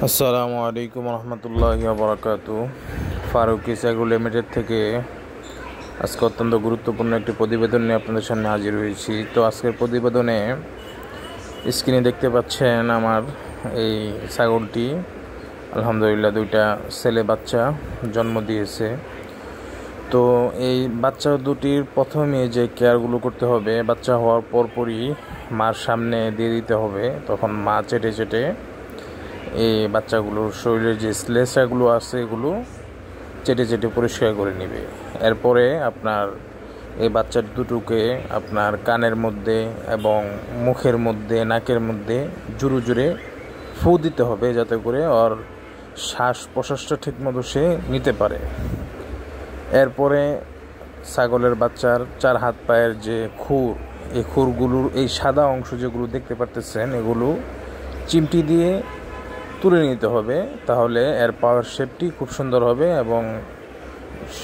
আসসালামু আলাইকুম রহমতুল্লাহি ওয়া বারাকাতুহু। ফারুকি এগ্রো লিমিটেড থেকে আজকে অত্যন্ত গুরুত্বপূর্ণ একটি প্রতিবেদন নিয়ে আপনাদের সামনে হাজির হয়েছি। তো আজকের প্রতিবেদনে স্ক্রিনে দেখতে পাচ্ছেন আমার এই ছাগলটি আলহামদুলিল্লাহ দুইটা ছেলে বাচ্চা জন্ম দিয়েছে। তো এই বাচ্চা দুটির প্রথমে যে কেয়ারগুলো করতে হবে, বাচ্চা হওয়ার পরপরই মার সামনে দিয়ে দিতে হবে। তখন মা চেটে চেটে এই বাচ্চাগুলোর শরীরের যে স্লেসাগুলো আছে এগুলো চেটে চেটে পরিষ্কার করে নেবে। এরপরে আপনার এই বাচ্চা দুটোকে আপনার কানের মধ্যে এবং মুখের মধ্যে, নাকের মধ্যে জোরে জোরে ফু দিতে হবে, যাতে করে ওর শ্বাস প্রশ্বাসটা ঠিকমতো সে নিতে পারে। এরপরে ছাগলের বাচ্চার 4 হাত পায়ের যে খুর, এই খুরগুলোর এই সাদা অংশ যেগুলো দেখতে পারতেছেন, এগুলো চিমটি দিয়ে তুলে নিতে হবে। তাহলে এর পাওয়ার শেপটি খুব সুন্দর হবে এবং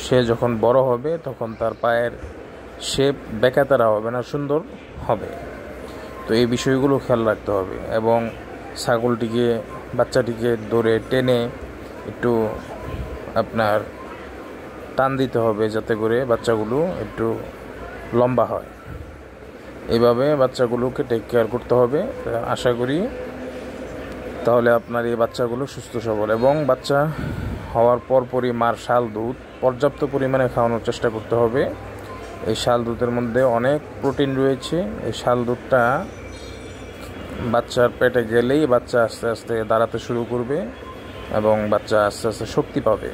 সে যখন বড় হবে তখন তার পায়ের শেপ বেঁকাতারা হবে না, সুন্দর হবে। তো এই বিষয়গুলো খেয়াল রাখতে হবে এবং ছাগলটিকে, বাচ্চাটিকে ধরে টেনে একটু আপনার টান দিতে হবে, যাতে করে বাচ্চাগুলো একটু লম্বা হয়। এইভাবে বাচ্চাগুলোকে টেক কেয়ার করতে হবে। আশা করি তাহলে আপনার এই বাচ্চাগুলো সুস্থ সবল, এবং বাচ্চা হওয়ার পরপরই মার শাল দুধ পর্যাপ্ত পরিমাণে খাওয়ানোর চেষ্টা করতে হবে। এই শাল দুধের মধ্যে অনেক প্রোটিন রয়েছে। এই শাল দুধটা বাচ্চার পেটে গেলেই বাচ্চা আস্তে আস্তে দাঁড়াতে শুরু করবে এবং বাচ্চা আস্তে আস্তে শক্তি পাবে।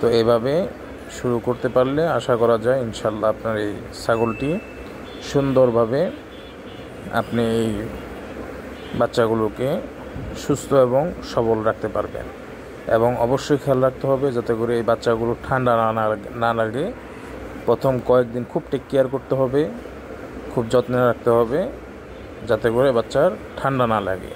তো এইভাবে শুরু করতে পারলে আশা করা যায় ইনশাল্লাহ আপনার এই ছাগলটি সুন্দরভাবে আপনি এই বাচ্চাগুলোকে সুস্থ এবং সবল রাখতে পারবেন। এবং অবশ্যই খেয়াল রাখতে হবে যাতে করে এই বাচ্চাগুলো ঠান্ডা না লাগে। প্রথম কয়েকদিন খুব টেক কেয়ার করতে হবে, খুব যত্নে রাখতে হবে, যাতে করে বাচ্চার ঠান্ডা না লাগে।